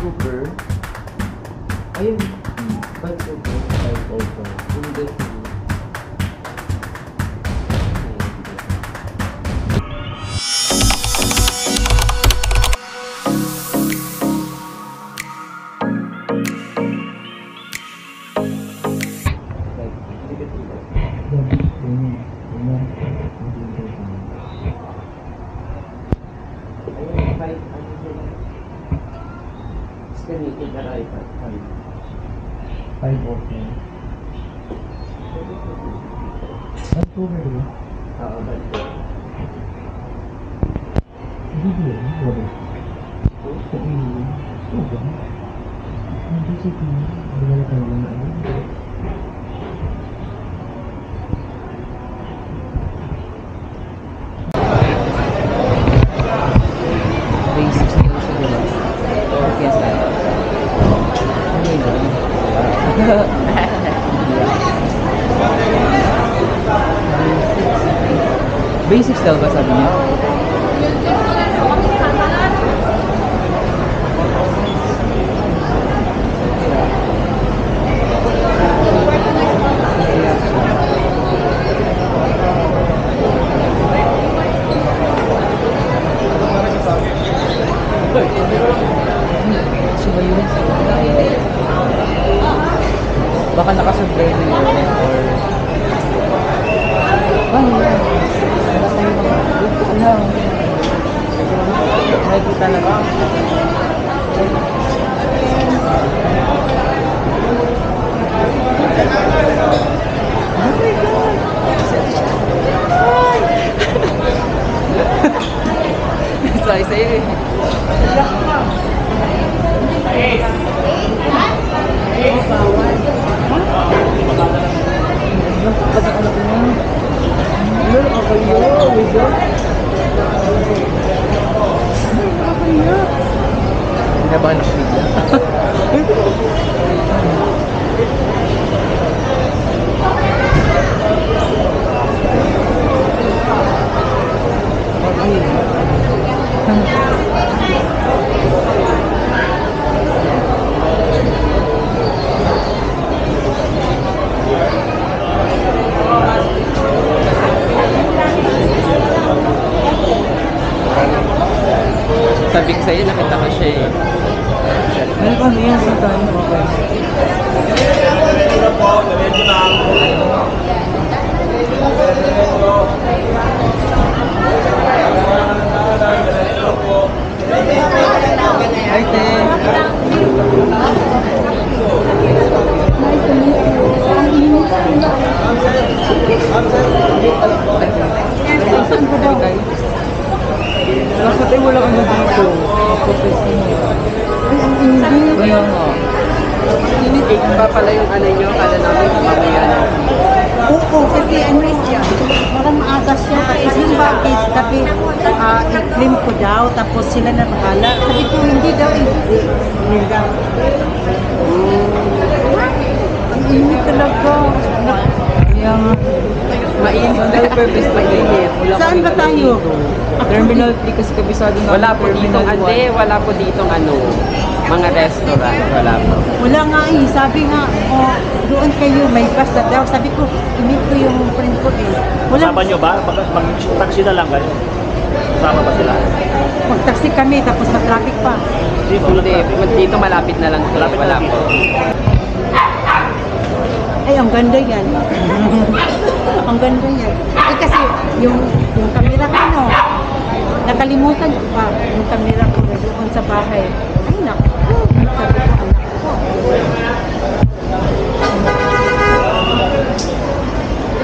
super. Ayun. 5 super. 5 over. Hindi. Five okay. Ang cover dito? Oo, balik. Hindi yun, wala. Sabi yun, wala. Hindi siya yun, wala tayo lang na ano. Basic skills sa diba? Okay, sir. Basic style ba sabi niya? Baka nakasurvey na yun or nakikita na ba? Oh my God! Sorry sa'yo eh. Kinabahan ako bigla. Sabi ko sa'yo, nakita ko siya eh. Ano pa yan sa tayo? Hi, Te. Bakit ay wala ka na dito? Kaya nga. Init pa pala yung ano nyo, kala namin mamaya. Oo, kasi ano siya, parang maagas siya. Tapos yung bakit, sabi, i-claim ko daw, tapos sila na bahala. Sabi ko, hindi daw, hindi. Hindi daw. Ang init talaga. Kaya nga. Mainit na purpose pa init. Saan ba tayo? Terminal 3 kasi kabisado na. Wala po ditong ande, wala po ditong ano, mga restaurant, wala po. Wala nga eh. Sabi nga, oh, doon kayo, may bus na daw. Sabi ko, init ko yung friend ko eh. Wala. Kasama nyo ba? Mag-taxi na lang kayo. Kasama ba sila? Mag-taxi kami, tapos mag-traffic pa. Hindi, dito malapit na lang. Malapit Wala na po. Ay, ang ganda yan. Ang ganda yan. Eh kasi, yung camera ko, no, nakalimutan ko pa yung camera ko na doon sa bahay. Ay, naku. Sabi ko, anak ko.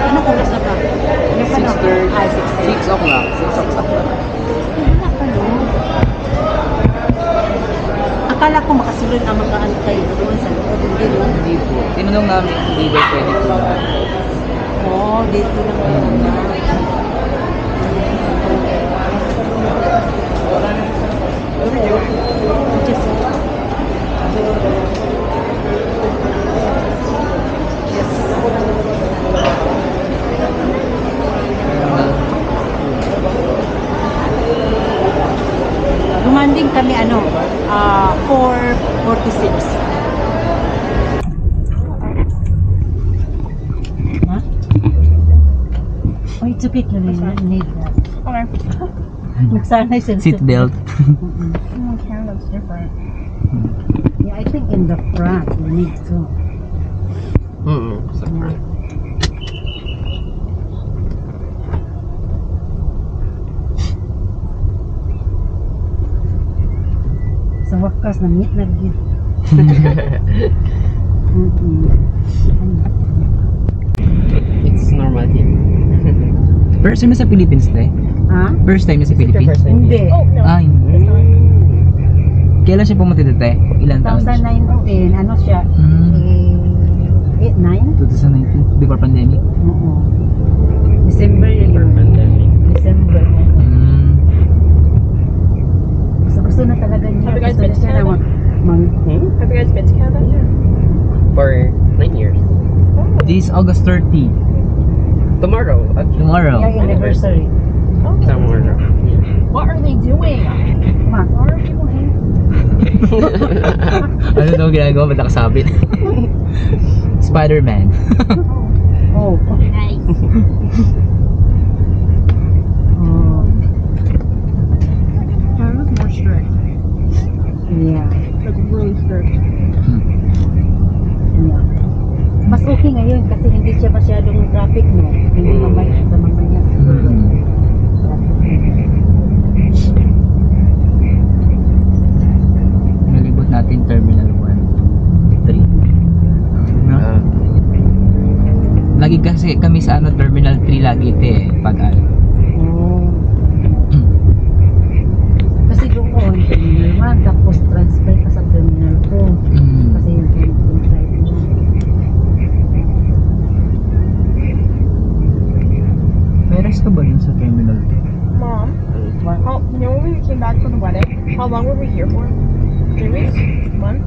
Anong oras na ba? 6:30. Ay, 6 o'clock. 6 o'clock. Wala pa, no? Akala ko makasunod ang mag-aantay doon sa loob. Hindi doon. Hindi po. Tinanong namin kung hindi daw pwede po. Oo, dito lang talaga. Just, Lumanding kami 4 Oh, it's okay, Claudine. You need that. Okay. Nagsanay sa Seatbelt. Oh, Canada's different. Yeah, I think in the front you need to. Sa front. Sa wakas na meet na gid. It's normal here. First time na sa Philippines, te? Ha? First time na sa Philippines? Hindi. Oh, no. Ay, kailan siya pumunta dito, te? Ilan taon? 2019, ano siya? Hmm, 9? 2019, before pandemic? Oo. December yun. Pandemic. December. Hmm. Gusto na talaga niya. Have you guys Gusto been na to siya na Canada? Have you guys been to Canada? For 9 years. This August 30, Tomorrow. tomorrow. Yeah, anniversary. Tomorrow. What are they doing? Ma, Why are people hanging? Ano daw ginagawa? Ba't nakasabit? Spider-Man. oh. Nice. Oh. Canada's more strict. Yeah. Like really strict. Yeah. Mas okay ngayon kasi hindi siya masyadong traffic, no? Hindi mamaya sa mamaya. Nalibot natin Terminal 1, 3. No? Lagi kasi kami sa ano, Terminal 3 lagi ito eh, pag ano. Oh. Kasi doon, Terminal 1, tapos transfer ka sa Terminal 2. Kasi yung Philippine side mo. May resto ba dun sa Terminal 2? Mom, how, you know when we came back from the wedding? How long were we here for? 3 weeks? A month?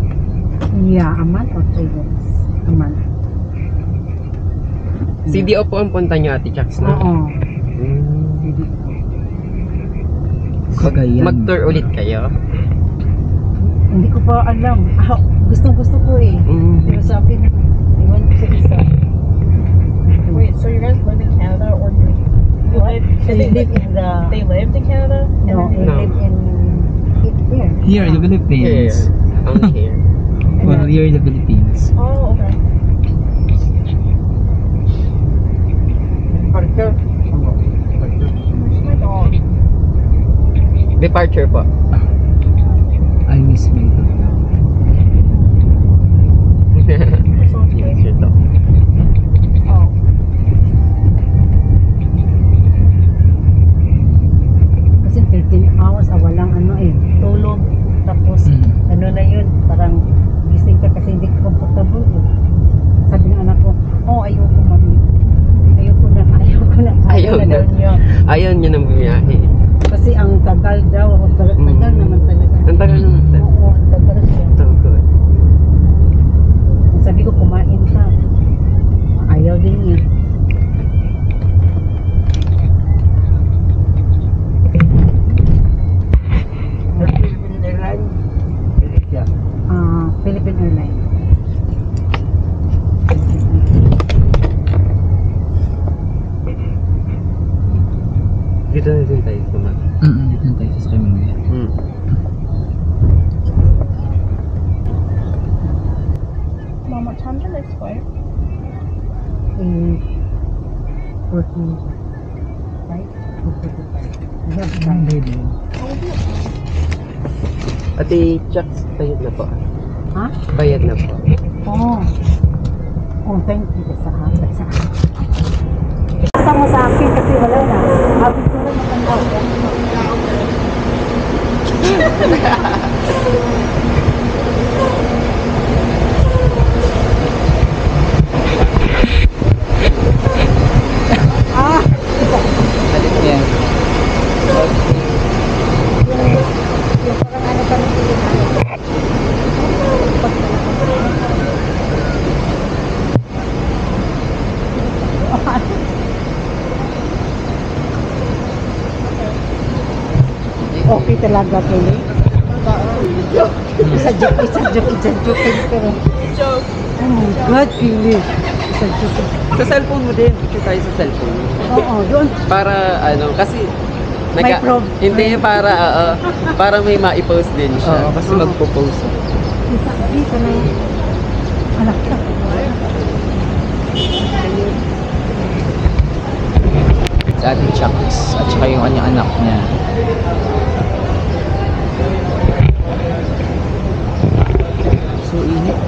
Yeah, a month or 3 days. A month. CDO po ang punta niyo, Ate Chax, no? Oo. Cagayan. Mag-tour ulit kayo? Hindi ko pa alam. Gusto ko eh. Pero sabi na, iwan ko sa isa. Wait, so you guys live in Canada or you live? They live in the... They lived in Canada? And No, then they No. live in... Here. Here in the Here. Philippines. Here. Well, here in the Philippines. Oh, okay. Where's my dog? Departure po. I miss my dog. Yes, your dog. Oh. Kasi 13 hours, walang ano eh, tulog. Tapos, ano na yun, parang gising ka kasi hindi ka comfortable. Sabi ng anak ko, oh, ayoko mami. Ayoko na. Ayaw na na. daw niya. Ayaw niyo ng bumiyahe. Kasi ang tagal daw, tagal naman talaga. Ang tagal naman. Oo, ang tagal siya. Oh, good. Sabi ko, kumain ka. Ayaw din niya. Philippine Airlines? Philippine Airlines. Dito na din tayo kumain. Dito na tayo sa Caminoy. Mom, what time's your next flight? 14. Right? 45. We have time. Ate Chax, bayad na po. Ha? Bayad na po. Oh. Oh, thank you sa akin. Basta mo sa akin kasi wala na. Habit ko rin matanda. Yeah. Yung parang ano pa rin okay talaga, Kelly. Isa joke. Pero, Joke. oh my God, Kelly. Isa Sa cellphone mo din. Picture tayo sa cellphone mo. Oo, doon. Para ano, kasi May hindi para para may ma-post din siya. Oo, kasi magpo-post. Dito na yung anak ka. Sa ating Chucks at saka yung kanyang anak niya. So init.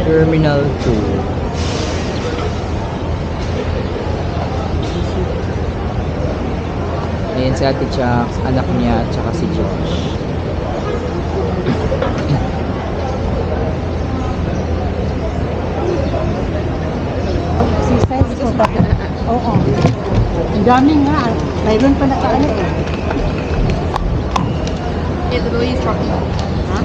Terminal 2. Ayan si Ate Chucks, anak niya, at saka si Josh. Exercise ko tapos. Oo. Ang dami nga. Mayroon pa nakaano eh. Yeah, the Louis talking about. Ha?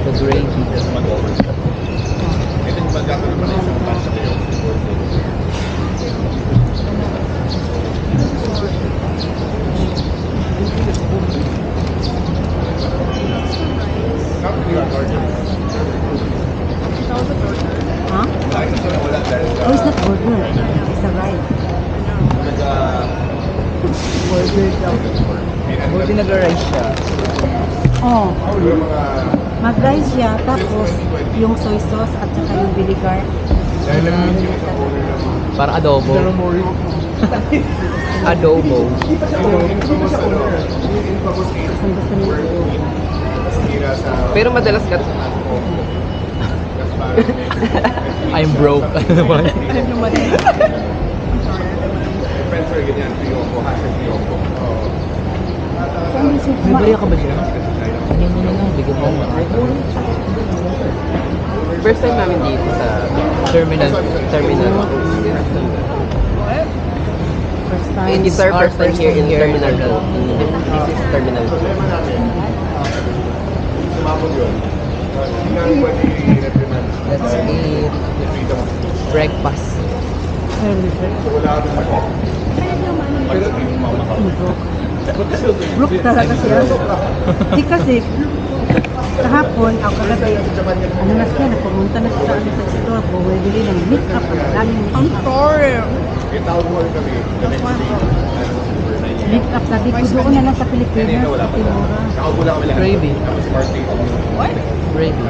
The gravy. Ha? Oh, it's not burger. It's a ride. Burger daw. Buti nag-rice siya. Oh. Mag-rice siya, tapos yung soy sauce at saka yung vinegar. Para adobo. Adobo. Kung gusto niyo. Pero madalas ka I'm broke. May bariya ka ba dyan? Ano mo na lang, bigyan mo. first time namin dito sa Terminal. terminal. First time. It's our first time here in Terminal 2. Mm. This is Terminal 2. Let's eat breakfast. Brook talaga siya. Di kasi, kahapon, ako kagabi, ano na siya, pumunta na siya sa ano sa store, bumibili ng make-up, ang daming I'm sorry. make-up. Sabi ko, doon na lang sa Pilipinas, sa Timora. Gravy. What? Gravy.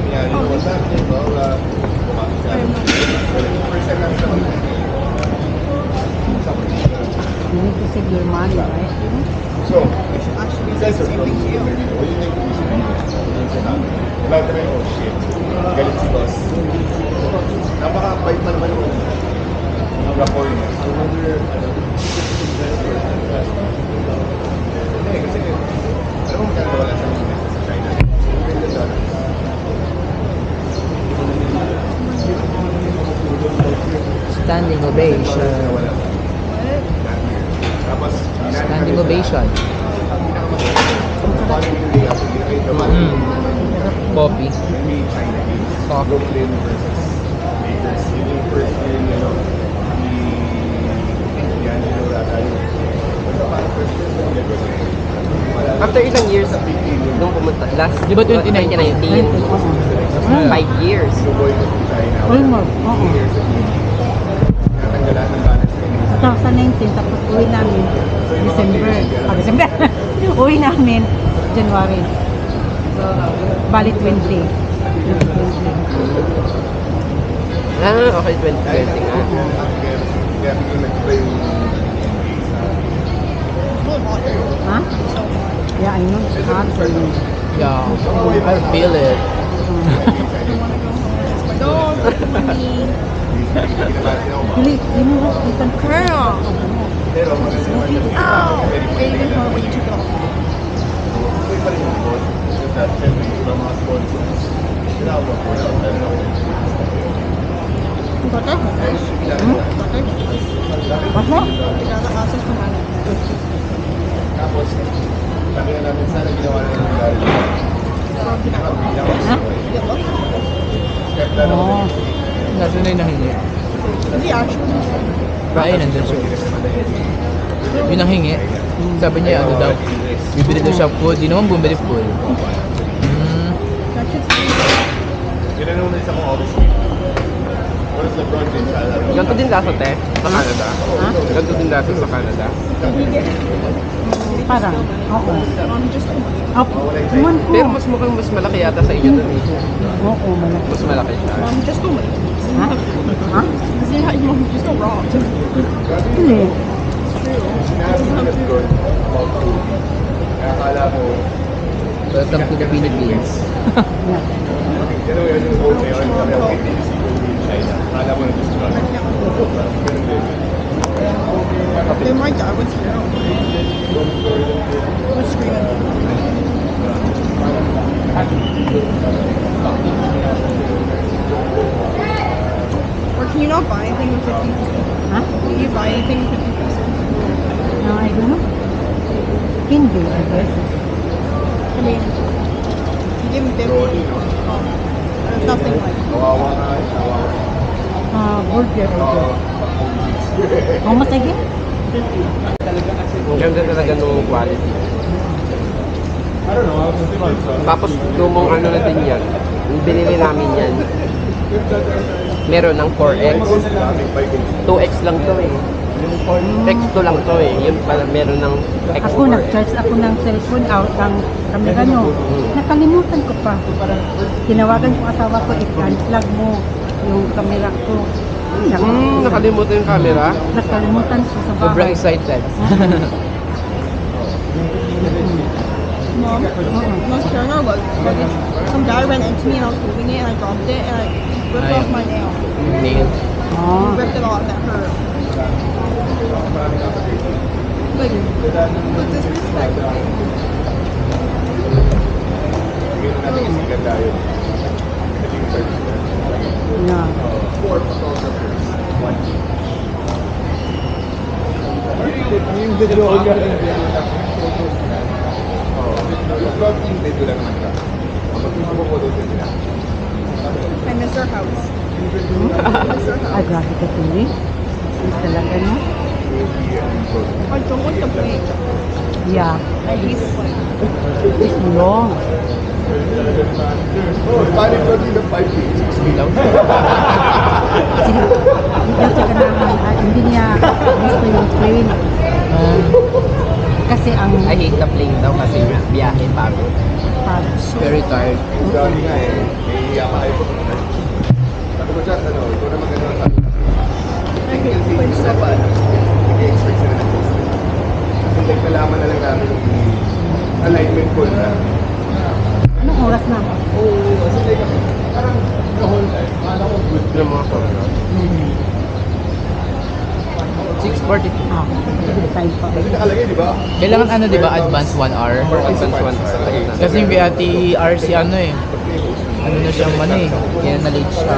You need to save your money, right? So, actually, you guys are from here. What do you think of this man? Wala ka rin, oh shit. Galit si boss. Napaka-bait man naman yung rapport niya. I wonder, hindi, kasi, alam mo magkano wala sa mga sa China. Standing ovation. Tapos, Standing ovation. Coffee. Coffee. Brooklyn versus Lakers. Yung first year, you know, After ilang years nung pumunta? Last, Di ba 2019? 2019? 5 years. Suboy ko sa China. Almost, oo. Natanggalan ng balance sa 2019, tapos uwi namin December. December. Uwi namin January. Bali 20. Okay, 2020 nga. Kaya biglang nag-iba yung Ha? Yeah, I know. It's hard for you. Yeah, I feel it. Really, you know what? You can Girl. pero maganda naman yung Even more when you took it off. okay pa rin yung boss. Just that, syempre, yung iba mga sponsors. Sinawa ko na ako talaga. You got that? What's that? Tapos, sabi nga namin, sana ginawa na yung gari. Step na naman. Nasaan na yung nahingi? Is he actually? Ay, nandun siya. Yung nanghingi, sabi niya ano daw, bibili daw siya food, di naman bumili food. That kid's Yun ang nung isa kong office. Where's LeBron James? Ganito din lasa, te, sa Canada. Ganito din lasa sa Canada. Parang, oo. just Opo. Ewan ko. Pero mas mukhang mas malaki yata sa inyo dun eh. Oo, malaki. Mas malaki siya. just go with it. Ha? Ha? Kasi mom, just go wrong. Hindi. Sinabi ni LeBron about food. Kaya akala ko, Welcome to the Philippines. Yeah. yan ang yung quote na yun. Sabi ako, hindi si Kobe in China. Akala mo na-destroy. Ganun din. Then my dad was here. Was screaming. Or can you not buy anything with 50%? Ha? Can you buy anything with 50%? No, I don't know. Hindi, I guess. I mean, you give him 50. There's nothing like Kawawa nga. Kawawa. Burger, I guess. How much again? Ganda talaga nung quality. Tapos lumong ano na din yan. Yung binili namin yan. Meron ng 4X. 2X lang to eh. X2 lang to eh. Yun pala meron ng X4. Ako, nag-charge ako ng cellphone out ng camera nyo. Nakalimutan ko pa. Tinawagan ko asawa ko, i-unplug mo yung camera ko. Nakalimutan yung camera. Nakalimutan ko sa Sobrang bahay. excited. Mom, when I was sharing our luggage, some guy ran into me and I was holding it and I dropped it and I ripped off my nail. Nail. Oh. Ripped it off, that hurt. Like, with disrespect. Bigyan natin yung sigat tayo. Naging search na. Yeah. 4 photographers. 1 each. Yung video ko yung vlog yung video lang naman ka. Kapag gusto mo po doon sila. I miss our house. I miss our Ay, house. grabe ka tuloy. Talaga no? I don't want the plane. Yeah. I hate the plane. It's long. Oh, paano vlog yung 5 days? 6 days lang. Sige, yung tsaka naman, hindi niya gusto yung train. Kasi ang I hate the plane daw kasi nga biyahe pagod. Very tired. Sabi nga eh, may iyak kayo. Sabi ko dyan, ano, ito naman ganun ang sabi. Kasi gusto pa, nag-expect sila ng gusto. Kasi nagkalaman na lang namin yung alignment ko na. anong oras na? Oo, kasi like, parang the whole time, akala ko good na mga corona. 6:40. Time pa. Kasi nakalagay, di ba? Kailangan ano, di ba, advance 1 hour? Advance 1 hour. Kasi yung Ate RC ano eh, ano na siyang ano eh, kaya na-late siya.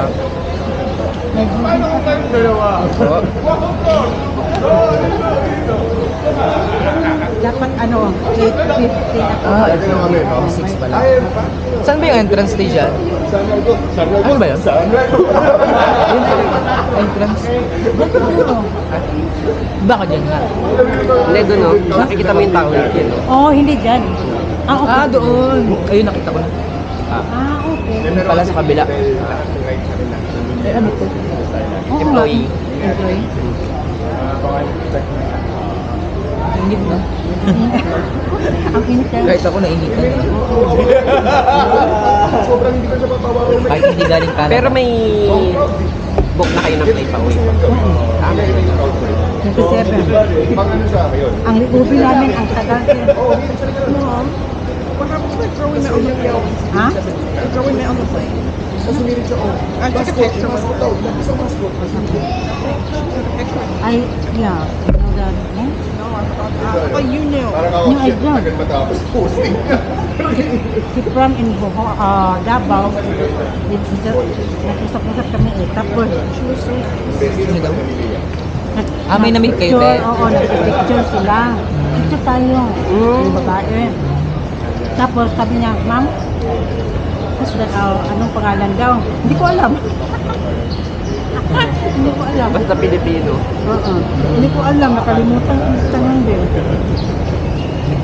Paano kung tayong dalawa? Dapat ano, 8:50 ako. Lagi na kami, no? 6 pala. Ay, Saan ba yung entrance stage dyan? sana ito. Sana ito. Ano ba yun? Sana ito. Entrance? Baka dyan nga. Hindi doon no, nakikita mo yung tao yun. Oh, hindi dyan. Okay. Ah, doon. Ayun, nakita ko na. Ah, Yung pala sa kabila. Lahat ng rights sa nila. Eh, ano to? Employee. Employee? Init na. Ang init yan. Kahit ako nainitan. Sobrang hindi ko siya papawarin. Kahit hindi galing Canada. Pero may book na kayo ng play pa uwi. Tama. Kasi Pang ano siya ngayon? ang ubi namin, ang tagal. Mom, what happens to throwing it on the plane? Ha? Throwing it on the plane. I took a picture with it. Ay, yeah. You know that, eh? No, I forgot that. But you knew. Parang ako, No, I shit, don't. tagal matapos posting. Si Pram in Davao, nag-usap-usap kami eh. Tapos, Sino daw? Ah, may na-meet kayo, nag-picture, te? oo, nag-picture sila. Picture tayo. Yung babae. Tapos sabi niya, ma'am, anong pangalan daw? Hindi ko alam. Hindi ko alam. Basta Pilipino. Oo. Hindi ko alam, nakalimutan ko sa tanong din.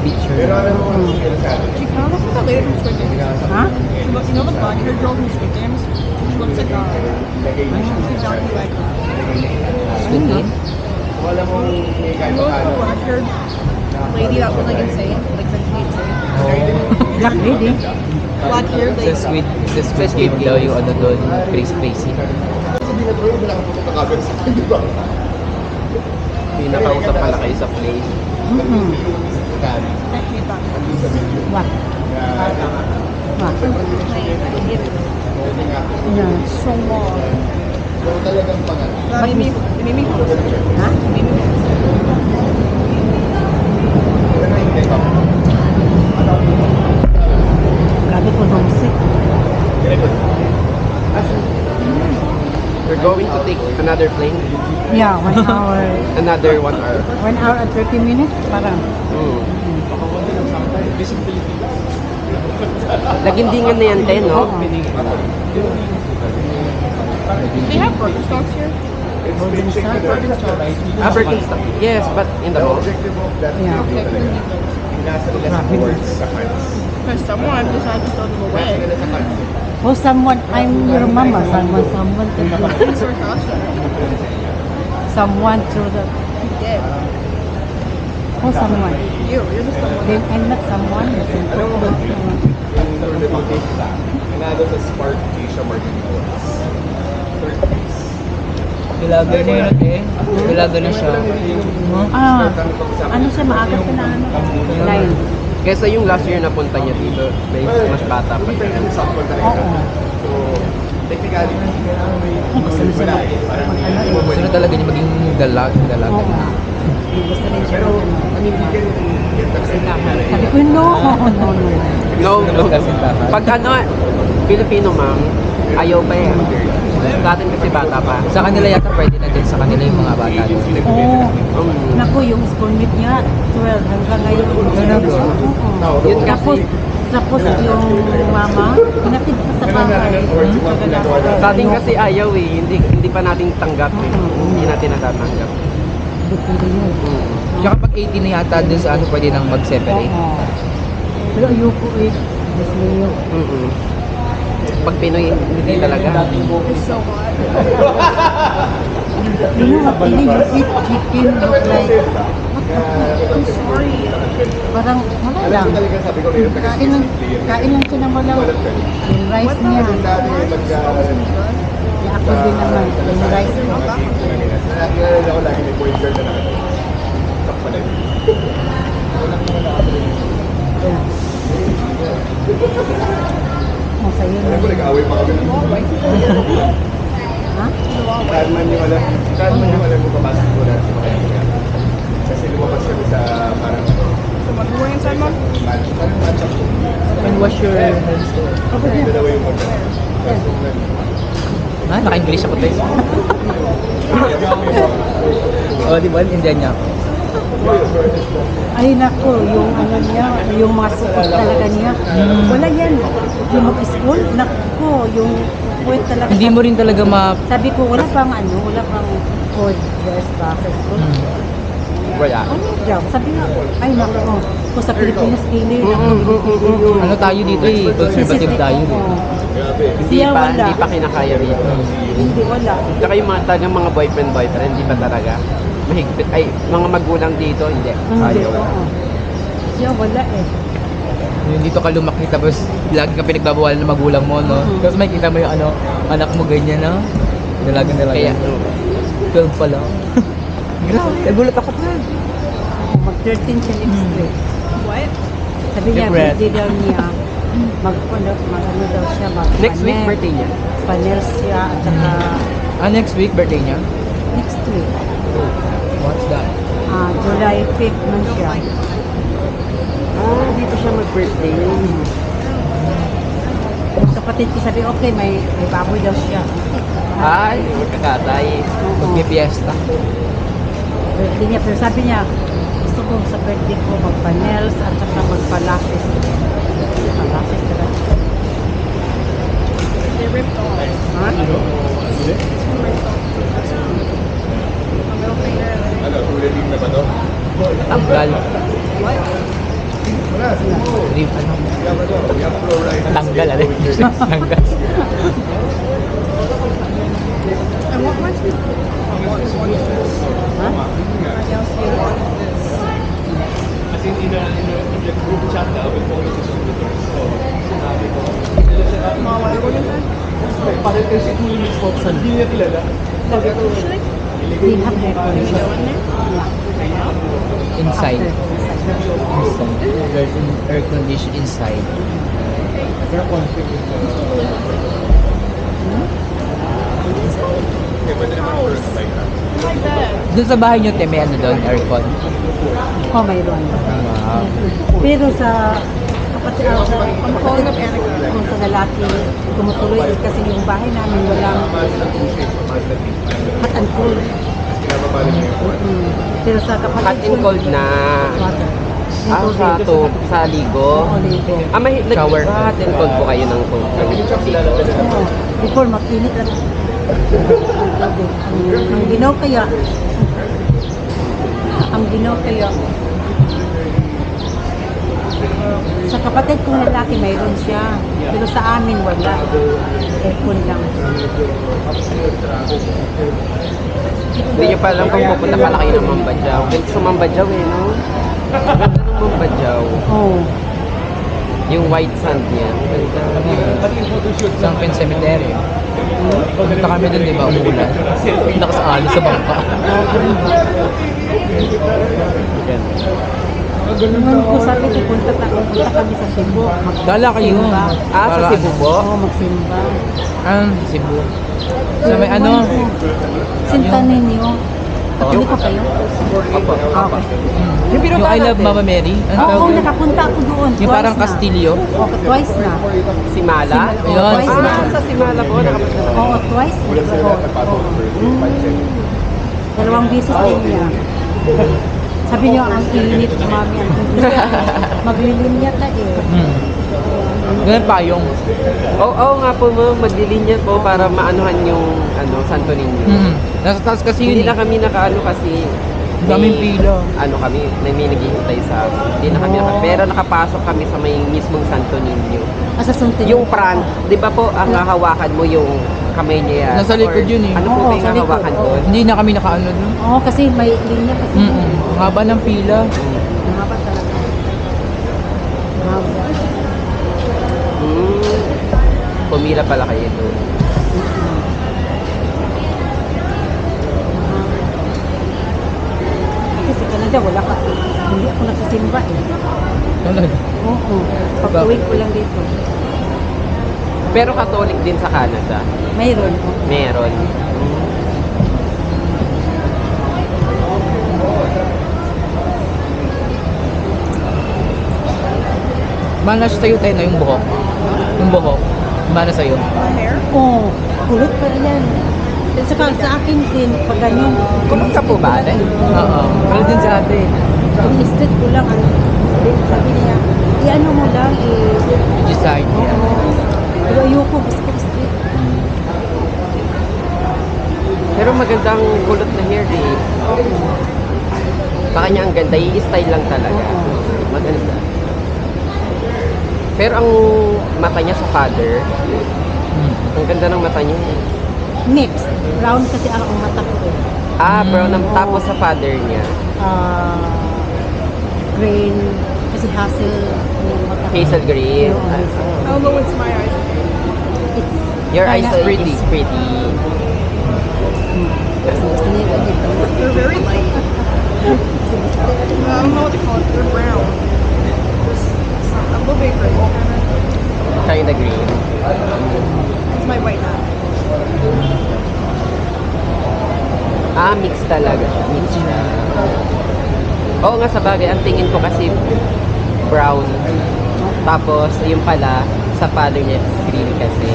Picture. Pero alam mo kung ano sila sa atin? She kind of looks like the lady from Squid Games. Ha? She looks, you know the blonde haired girl from Squid Games? She looks like Lagay niya siya. she's exactly like her. Squid Game? Kung alam mo may kahit You know the paano. black haired lady that was like insane? Like sexually insane? Black lady. Black haired Sa lady. Squid Game daw yung ano doon, crazy. Kasi di na throw, wala kang pupunta kagad sa akin, di ba? May nakausap pala kayo sa play. Mm-hmm. I hate that. What? What? Yeah. So long. So talagang pangalan. That made me homesick. Ha? It made me homesick. Pero hindi pa. Grabe ko homesick. We're going to take another plane. Yeah, 1 hour. Another 1 hour. 1 hour and 30 minutes? Parang. Lagindingan na yan, te, no? They have Birkenstocks here. Birkenstock. Yes, but in the mall. Objective of that Yeah. video talaga. Nasa nila sa boards, sa cards. Because someone decided to throw them Nasa away. nila sa cards. Oh, someone, I'm your mama. Someone. Being sarcastic. Someone to the, You did. oh, someone. You're just the one. Then I'm not someone. Alam mo ba, yung tournament, nanalo sa Spark Asia Marketing Awards. Third place. Vlogger na yun, te. Vlogger na siya. Ah, ano siya, maaga pa na ano? Line. Kesa yung last year na punta niya dito, mas bata pa siya. Sample talaga. Oo. So, technically, Gusto na siya parang Gusto na talaga niya maging dalaga. Oo. Gusto rin siya. Pero, panindigan yung Sabi ko, no. No, no. Pag ano, Filipino ma'am, ayaw pa eh. Sa atin kasi bata pa. Sa kanila yata pwede na din sa kanila yung mga bata doon. Oo. Naku, yung schoolmate niya, 12 hanggang ngayon. Oo. Yun kasi. Tapos yung mama, pinatid pa sa bahay. Sa atin kasi ayaw eh. Hindi pa natin tanggap eh. Hindi natin natatanggap. Depende yun. Tsaka pag 18 na yata dun sa ano pwede nang mag-separate. Oo. Pero ayoko eh. Mas mayo. Pag Pinoy, hindi talaga. It's so hot. You know what, really, you eat chicken, look like, I'm sorry. parang wala Alam lang. ko talaga sabi ko rin, Kain lang siya ng walang yung rice What the niya. hell is that? Yeah, ako din naman, yung rice niya. Nakakilala ko lagi may boy girl na nakatulog. Top pala yun. Oh, sa'yo Alam ko, na. nag-away pa kami. Ha? Kadman yung alam ko papasok ko na sa mga yan. Kasi lumabas kami sa parang So what we're inside, Mom? parang matchup ko. And wash your hands. Dalawa yung mga. Ha? Naka-English ako, te. Oh, di ba? Indian niya ako. Ay nako, yung ano niya, yung mga support talaga niya. Wala yan. Yung mag-school, nako, yung puwet talaga. Hindi mo rin talaga Sabi ko, wala pang 4 years ba sa school. Wala. Ano daw? Sabi nga, ay naku, kung sa Pilipinas, hindi. Ano tayo dito eh, conservative tayo eh. Hindi Siya pa, wala. hindi pa kinakaya rito. Hindi, wala. Tsaka yung mga talagang mga boyfriend, hindi pa talaga. Mahigpit, ay, mga magulang dito, hindi. Hindi, Ayaw. oo. Siya wala eh. Yung dito ka lumaki tapos lagi ka pinagbabawalan ng magulang mo, no? Tapos may kita mo yung ano, anak mo ganyan, no? Dalaga. Kaya, 12 pa lang. Grabe, nagulat ako pa. Mag-13 siya next week. What? Sabi niya, Secret. birthday daw niya. Mag-ano daw siya, next week, birthday niya. Panels siya, at saka Next week, birthday niya? next week. What's that? July 5th man siya. Dito siya mag-birthday. Yung kapatid ko sabi, okay, may baboy daw siya. Ay, magkakatay. Magpipiesta. Birthday niya, pero sabi niya, gusto ko sa birthday ko magpa-nails at saka magpa-lashes. Magpa-lashes talaga. They ripped off. Ha? A middle finger. Ano, tulitin na ba to? Tanggal. Wala, siguro. Rib, ano? Yaman to, yaman to, right? Tanggal, ano? Tanggal. I want my tooth. Ha? Mom, what are we gonna They have air conditioner. Inside. After. Air condition inside. like that? Doon sa bahay niyo, te, may ano doon, aircon. Oh, mayroon. Wow. Pero sa kapatid, kung sa lalaki, tumutuloy eh, kasi yung bahay namin walang hot and cold. Pero sa kapatid Hot and cold na. water. Sa ligo. Oo, ligo. May Shower. hot and cold po kayo ng tubig. Oo. Before makinit lang. Ang ginaw kaya, sa kapatid kong lalaki mayroon siya. Pero sa amin wala. Aircon lang. Hindi nyo pa alam kung pupunta pala kayo ng Mambadjaw. Ganda sa Mambadjaw eh, no? Ganda ng Mambadjaw. Oo. Yung white sand niya. Ganda. Sunken Cemetery. Pumunta kami doon, di ba, umulan. Nakasalo sa bangka. Nung ko sabi ko, punta kami sa Cebu. Dala kayo. Sa Cebu po? Oo, magsimba. Cebu. Sa may ano? Sinta ninyo. Katoliko kayo? Opo. Okay. Yung I Love Mama Mary? Ano Oo, tawag yun? nakapunta ako doon. Yung twice parang na. Castillo? Oo, twice na. Simala? Ayun, twice na. Sa Simala po. Nakapunta. Oo, twice na. Oo. Dalawang beses din niya. Sabi niyo, ang init, mami. Maglilinya ta eh. Ganun payong. Oo nga po mo, maglilinya po para maanuhan yung Santo Niño. Nasa taas kasi Hindi yun. na kami nakaano kasi Daming pila. kami, may naghihintay sa amin. Hindi na kami pero nakapasok kami sa may mismong Santo Niño. Sa Santo Yung front, di ba po, ang hahawakan mo yung kamay niya yan? Nasa likod Or yun eh. Ano po Oo, yung sa likod, hahawakan oo. doon? Hindi na kami nakaano doon. Oo, kasi may linya kasi. Ang haba ng pila. Mahaba talaga. Mahaba. Pumila pala kayo doon. Kasi sa Canada, wala ka. Hindi ako nagsisimba eh. Talaga. Oo. Pag-uwi ko lang dito. Pero Catholic din sa Canada. Mayroon. Meron. Manas sa'yo tayo na yung buhok. Yung buhok. Manas sa'yo. My hair? Oo. Kulot pa yan. At saka sa akin din, pag ganyan. Kulot ka po ba, ate? Oo. Ano din sa ate? Pag-listed ko lang, sabi niya, i-ano mo lang, Decide. oo. Pero ayoko, gusto ko straight. Pero magandang kulot na hair eh. Sa kanya ang ganda, i-style lang talaga. Maganda. Pero ang mata niya sa father, ang ganda ng mata niya. Mixed. Brown kasi ang mata ko eh. Brown ang tapos sa father niya. Green. Kasi hazel yung mata ko. Hazel green. Oo, hazel. Oh, but what's my eyes? It's Your eyes kinda- are pretty. Pretty. Kasi gusto niya ganito. They're very light. I don't know what to call it. They're brown. A little bit gray. Kinda green. It's my white hat. Mix talaga. Mix siya. Oo nga, sa bagay, ang tingin ko kasi brown. Tapos, yung pala, sa father niya, green kasi.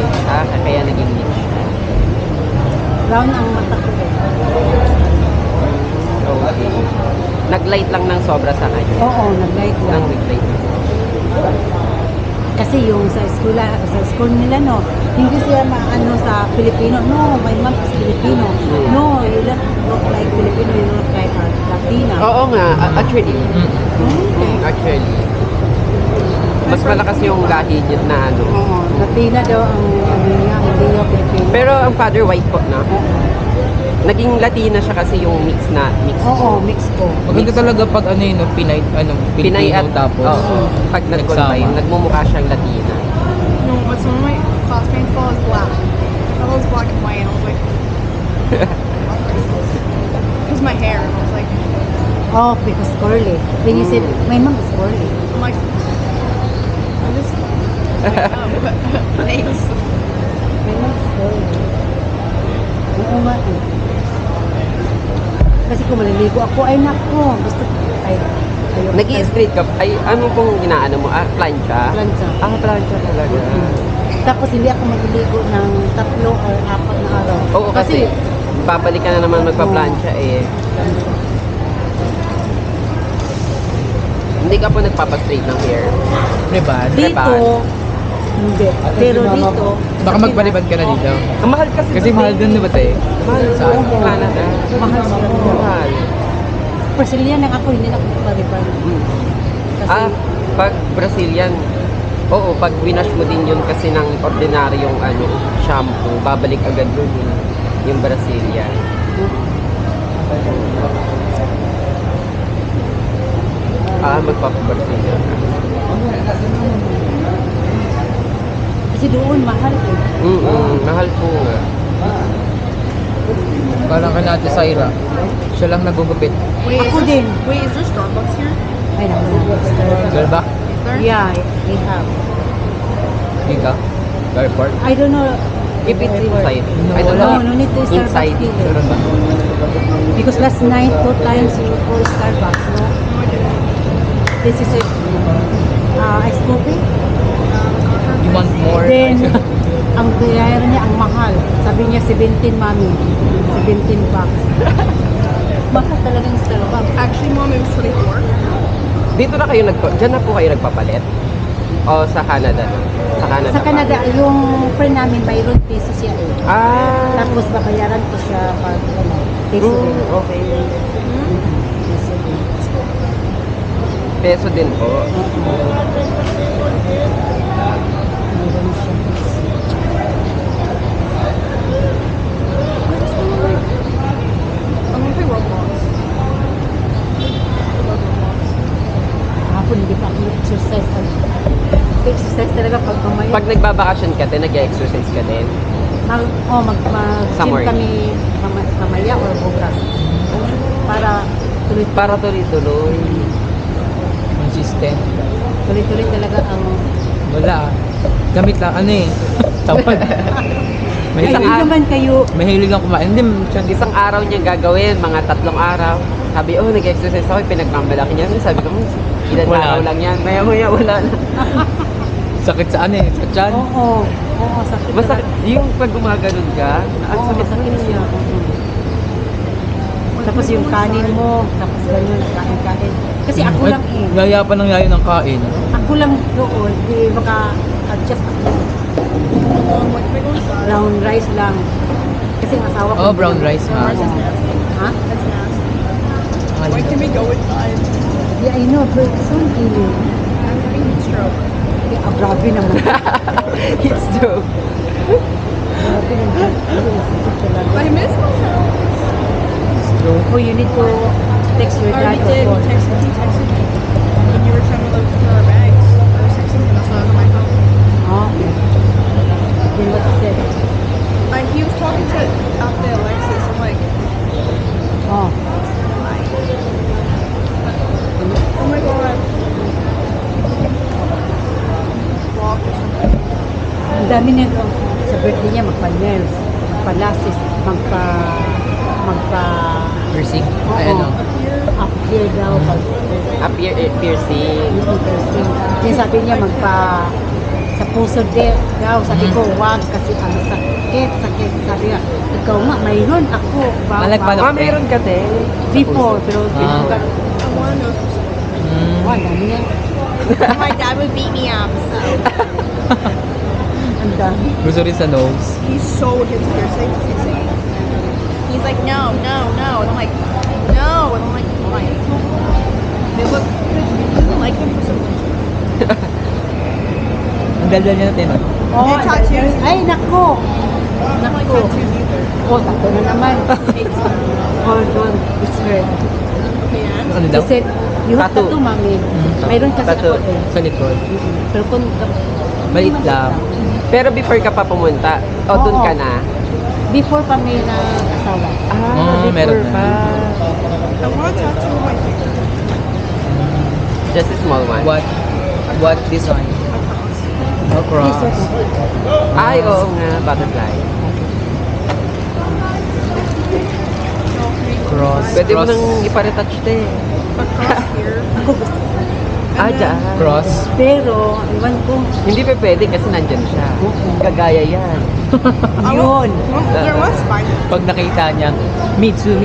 Kaya naging mix siya. Brown ang mata ko eh. Okay. Nag-light lang ng sobra sa kanya. Oo, nag-light lang. Nag-light. Kasi yung sa school nila, no, hindi siya maano sa Filipino. No, my mom is Filipino. No, you don't look like Filipino, you look like a Latina. Oo nga, actually. Okay. Actually. Mas malakas yung lahi niya na ano. Oo, Latina daw ang ano niya, hindi yung Filipino. Pero ang father white po na. Naging Latina siya kasi yung mix. Oo, mix ko. Maganda talaga pag ano yun, no, Pinay, Pinay at Filipino tapos. pag nag-combine, nagsama. nagmumukha siyang Latina. No, but some of my classmates thought it was black. I thought it was black and white, and I was like, because my hair, and I was like, Oh, because curly. When you said, my mom is curly. I'm like, I'm just, thanks. My mom is curly. Oo nga eh. Kasi kung maliligo ako, ay nako, gusto ko, ay, ayoko. Nag-i-straight ka. Ay, ano pong inaano mo? Plancha? Plancha. Plancha talaga. Tapos hindi ako magliligo ng 3 or 4 na araw. Oo, kasi babalik ka na naman magpa-plancha eh. Hindi ka po nagpapastraight ng hair. Rebad. Dito, hindi. Pero dito, Baka magparibad ka na dito. Ang mahal kasi. Kasi mahal dun, di ba te? Mahal sa Saan? Canada. mahal siya. Mahal. Brazilian lang ako, hindi na ako paripan. Kasi, Pag Brazilian, oo, pag winash mo din yun kasi ng ordinaryong shampoo, babalik agad yun yung Brazilian. Magpapa-Brazilian ka. kasi doon, mahal eh. Mahal po nga. Parang ka natin sa Ira. Siya lang nagugupit. Wait, Ako din. Wait, is there Starbucks here? Ay, naku na. Girl ba? Is there? Yeah, we have. Di ka? Girl part? I don't know. If it's inside, I don't No, know. no need to Starbucks Inside. here. Meron ba? Because last night, 2 times you go Starbucks, no? This is a iced coffee. You want more? Then, ang bayaran niya, ang mahal. Sabi niya, 17, mami. 17 bucks. Mahal talagang Starbucks. Actually, Mom, it was 24. Dito na kayo dyan na po kayo nagpapalit? O sa Canada? Sa Canada Sa pa? Canada, yung friend namin, mayroon peso siya eh. Tapos babayaran ko siya pag peso din. Okay. Peso din. Peso din po. Mayroon siya peso. I'm gonna play Roblox. Hapon, hindi pa ako exercise. Exercise talaga pag mamaya. Pag nagbabakasyon ka din, nag-exercise ka din? Mag-gym morning. kami mamaya or bukas. Para tuloy Para tuloy-tuloy. Consistent. tuloy talaga ang Wala. Gamit lang. Ano eh? Tamad. ay, Isang hindi araw. naman kayo Mahilig ang kumain. Hindi, Isang araw niya gagawin, mga 3 araw. Sabi, nag-exercise ako, pinagmamalaki niya. Sabi ko, ilan Wala. araw lang yan. Maya-maya, wala na. sakit sa ano eh. Sa tiyan. oo sakit Masakit. Yung pag gumaganon ka, ang Oo, sakit-sakit masakit siya. tapos yung kanin mo tapos ganun kain kasi ako lang eh Yaya pa ng yaya ng kain. ako lang doon di baka adjust ako What am I going to brown rice lang kasi ang asawa ko Oh, brown rice nga. Ours is nasty. ha? That's nasty. When can we go inside? Yeah, I know, but soon kilo. I'm having heat stroke. Yeah, grabe naman. It's true. Grabe naman. I miss myself. Oh, you need to text your I dad already did. or He texted me. When you were trying to look for our bags. I was texting him. That's why I was on my phone. Oh, okay. Then what he said? He was talking to out there Alexis. I'm like, Oh, oh my god. Walk or something. ang dami na sa birthday niya magpa-nails, magpa-lashes, magpa Piercing. Oo. Ay, ano? up here daw pag Piercing. piercing. Then sabi niya sa puso daw. Sabi ko, wag kasi ang sakit. Sabi nga, ikaw nga, mayroon ako. Malagpalag. Meron ka din. Before, pero Ah. I want to know. Wala dami niya. My dad would beat me up. So Ang dami. Gusto rin sa nose. he's so into piercing. He's like, no, no, no. And I'm like, no. And I'm like, why? They look. He doesn't like them for some reason. Ang daldal niya natin, no? Oh, And tattoos. ay, nako. I don't like Nako. tattoos either. Oh, tato na naman. Hold on. It's her. Yeah. Ano daw? She said, you have Tattoo. tattoo, mami. Mayroon kasi Tattoo. ako eh. Sa likod. Pero kung Maliit lang. Pero before ka pa pumunta, o doon Oo. ka na? before kami na asawa. Oh, meron na. I want a tattoo of my finger. Just a small one. What design? A cross. Oh, cross. Ay, oo nga, butterfly. Cross. Pwede mo Cross. nang iparetouch din. A cross here. Ako gusto. Ah, dyan. Cross. Pero, iwan ko. Hindi pa pwede kasi nandyan siya. Kagaya yan. Yun. There was spine. Pag nakita niya, Mitsu.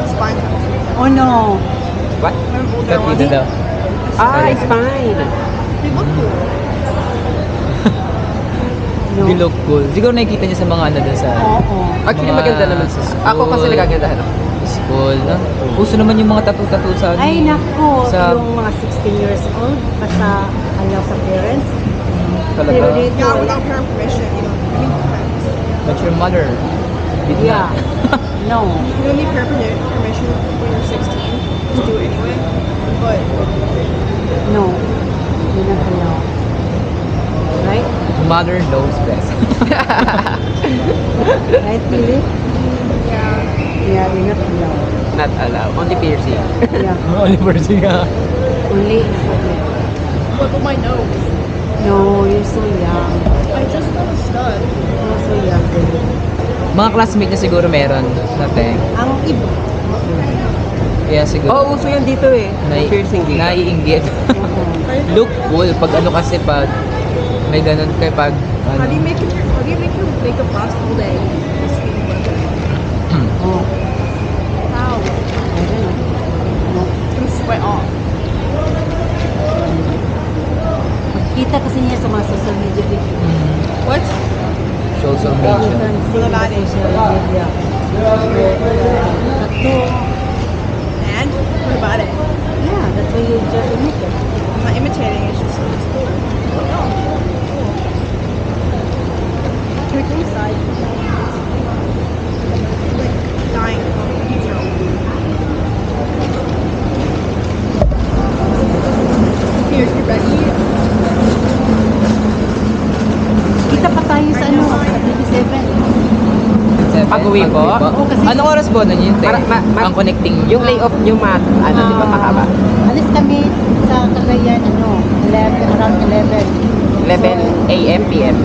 Spine tattoo. Oh no. What? There was. Kapita daw. Ah, it's fine. They look cool. No. They look cool. Siguro nakikita niya sa mga ano doon sa Oo. Actually, mga maganda naman. sa school. Ako kasi nagagandahan ako. School. No? Uso naman yung mga tattoo sa ano. Ay, nako. Sa- Yung mga 16 years old, basta alaw sa parents. Talaga. Pero dito, Yeah, without her permission, you know. I mean, friends. But your mother did yeah. not. No. You don't need her permission when you're 16 to do it anyway. But No. You're not allowed. Right? Mother knows best. Right, Philip? yeah, Yeah, you're not allowed. Not allowed. Only piercing. Yeah. Oliver siya. Only in public. look at my nose. No, you're so young. I just got a stud. You're so young, Philip. Mga classmate niya siguro meron. Natin. Ang iba. Kaya siguro. Oo, uso yan dito eh. Piercing dito. Naiinggit. Oo. Look cool. Pag ano kasi pag may ganun kay pag How do you ano. make your makeup last all day? Oh. How? I don't know. No. It's gonna sweat off. Kita kasi niya sa mga social media. What? Social You media. can see What in about the it? social media. Tattoo. And what about it? Yeah, that's why you enjoy the makeup. I'm not imitating. It's just it's cool. No. Cool. Can we go inside? Like dying from heat stroke. Here, you ready? Kita pa tayo sa ano, sa 27. Pag-uwi po? Oo, kasi- Anong oras po na yun? Ang connecting. Yung layoff nyo, ano, di ba mahaba? Alis kami sa Cagayan, 11, around 11. 11 a.m. p.m.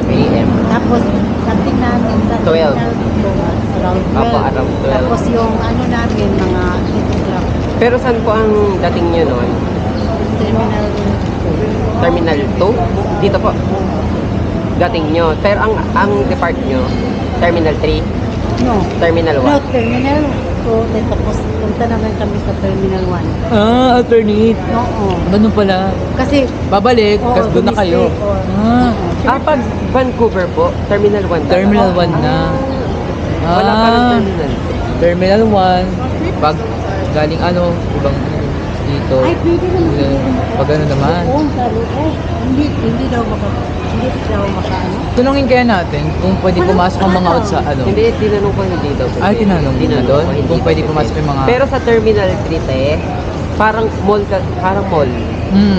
a.m. Tapos, dating namin sa 12. terminal dito, around 12. Opo, around 12. Tapos yung ano namin, mga 8 o'clock. Pero saan po ang dating nyo noon? Terminal. Terminal 2? Dito po. Dating nyo. Pero ang depart nyo, Terminal 3, No. Terminal 1. No, Terminal 2. Then tapos, punta naman kami sa Terminal 1. Ah, alternate. Oo. Ganun pala. Kasi, Babalik, oo, kasi doon na kayo. mistake or- Ah, Ah, pag Vancouver po, Terminal 1 talaga. Terminal 1 na. Wala pa ng Ah, Terminal. Terminal 1. Pag galing ibang dito, Ay, pwede naman. pag ano naman. Oo, sa loob. Hindi daw makaano. Tunungin kaya natin kung pwede pumasok ang mga out sa Hindi, tinanong ko hindi daw. Ay, tinanong mo na doon? ko, hindi Kung daw pwede pwede. pumasok yung mga... Pero sa Terminal 3, parang mall.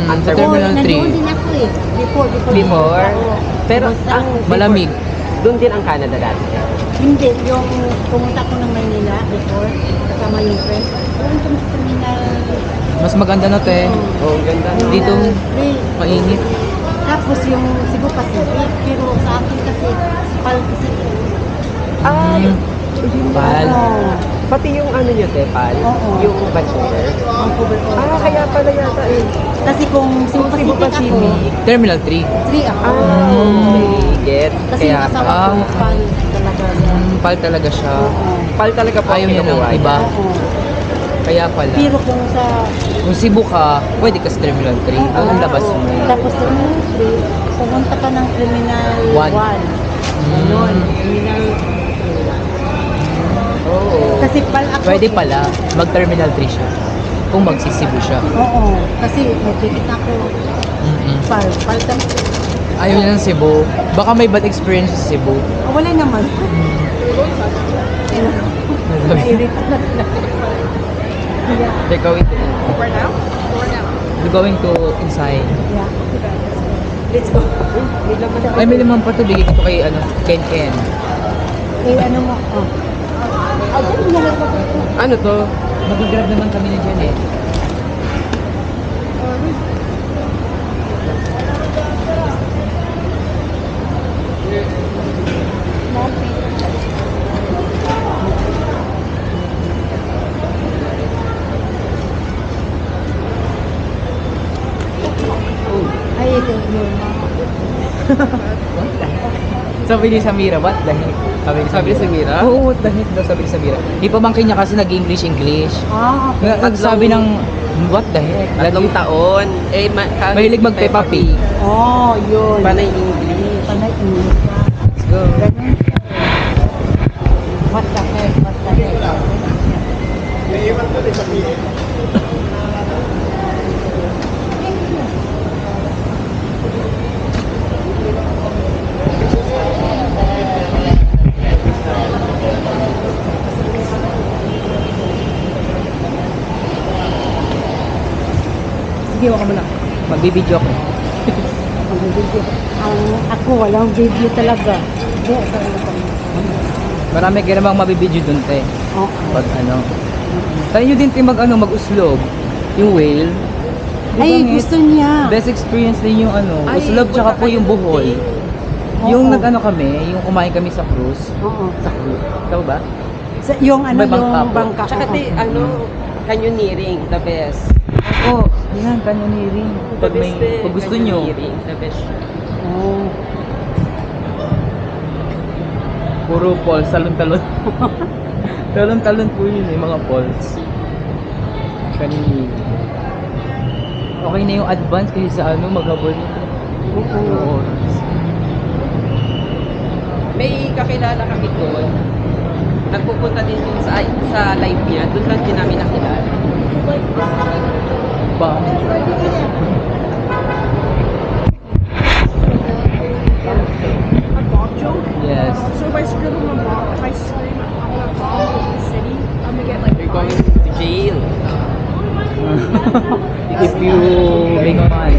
Ang sa Terminal Terminal 3. Nandoon din ako eh. Before? Pero ang Malamig. doon din ang Canada dati. Hindi, yung pumunta ko ng Maynila before, kasama yung friend. Doon kami sa terminal. Mas maganda na, te. Oh, ganda. Dito, Three. mainit. Tapos yung Cebu Pacific, pero sa akin kasi, Pal Pacific. Ay, Pal. Oo. pati yung ano nyo, Tepal, Oo. yung Vancouver. Vancouver ko. Kaya pala yata eh. Kasi kung Cebu Cebu Pacific ako, Pacific. Terminal 3. 3 ako. Okay, get. Kasi Kaya, yung asawa ko, Pal talaga. Pal talaga siya. Oo. Pal talaga po Ayaw niya ng kinukuha iba. Oo. Kaya pala. Pero kung sa... Kung Cebu ka, pwede ka sa Terminal 3. Ang labas mo. Tapos terminal 3, pumunta ka ng terminal 1. One. Ganon. Terminal Oo. Kasi pal ako. Pwede pala, mag-Terminal 3 siya. Kung magsisibu siya. Oo. Kasi magkikita ako. Pal talaga. Ayaw niya ng Cebu. Baka may bad experience sa Cebu. Wala naman. Naiirita na sila. They're going to Over now? Over now. We're going to inside. Yeah. Let's go. Ay, may naman pa ito. Bigay ko kay Ken Ken. Eh, ano mo? Oh. Ay, dyan mo lang ako. Ano to? Mag-grab naman kami na dyan eh. Ay, ito yun. Sabi ni Samira, what the heck? Sabi ni Samira? Oo, what the heck daw sabi ni Samira. Ipamangkin niya kasi nag-English. Ah, okay. Nagsabi ng, what the heck? Tatlong taon. Eh, Mahilig mag-Peppa Pig. Oh, yun. Panay English. Panay English. Let's go. Ganun siya. What the heck? What the heck? Naiiwan ko din sa PA. Sige, waka mo lang. Magbibideo ko. Mag-video. Ako, walang video talaga. Hindi, sorry ko. Marami ka namang mabibideo dun, te. Oh. Pag Tayo nyo din, te, mag-uslog. Yung whale. Ay, gusto niya. Best experience din yung Ay, uslog tsaka punta po yung kayo buhol. Oo. Yung kami, yung kumain kami sa cruise. Oo. Sa cruise. Tama ba? Yung ano, May bangka yung po. bangka. Tsaka oo. canyoneering, the best. Oo. Yan, canyoneering. Pag pag gusto nyo. Canyoneering, the best. Oo. Puro falls, talon-talon. Talon-talon po yun eh, mga falls. Canyoneering. Okay na yung advance kasi sa maghabol nito. Oo. May kakilala kami doon. Nagpupunta din yun sa live niya. Doon lang din namin nakilala. Ba? Yes. So if I scream on a bomb, if I scream on a bomb in the city, I'm gonna get like You're going to jail. If you make money.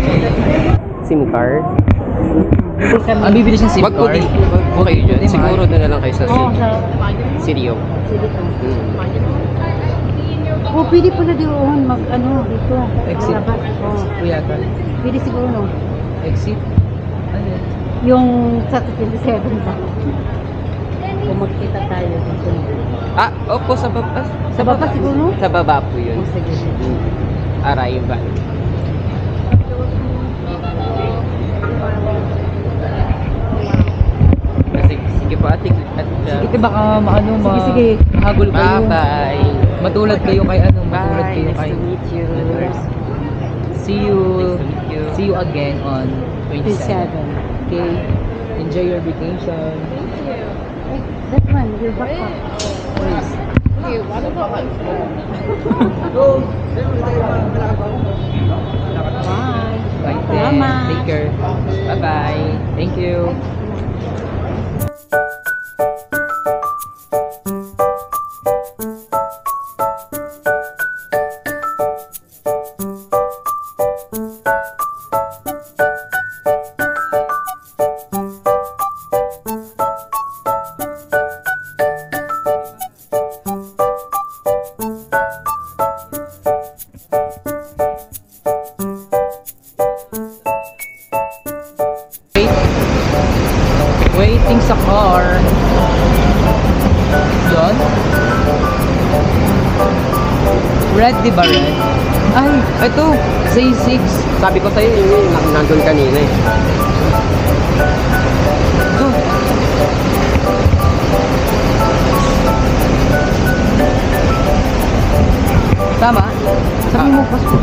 SIM card? Ang bibili siyang SIM Wag po card. dito. Wag po kayo dyan. Hindi, Siguro mahal. doon na lang kayo sa Oo, sa... Sirio. Sige to. Hmm. Oh, pwede pala doon dito. Exit. Malabas. Oh. Kuyata. Pwede siguro, no? Exit. Ano yun? Yung sa 27 ba? Kung magkita tayo dito. Opo, sa baba. Sa baba siguro? Sa baba po yun. Oh, sige. Arrival. Sige po, ate. Sige, te, baka Sige, sige. mahagul kayo. Bye-bye. Matulad kayo kay matulad Bye. kayo Nice kay to meet you. See you. Nice to meet you. See you again on 27. 27. Okay. Enjoy your vacation. That one, we're back up. Okay, why don't Bye, te. Salamat. Take care. Bye-bye. Thank you. Waiting sa car. Yun. Red, di ba red? Ay, ito. Say 6. Sabi ko sa'yo, yun yung nandun kanina eh. Ito. Tama? Sabi mo, Pasko.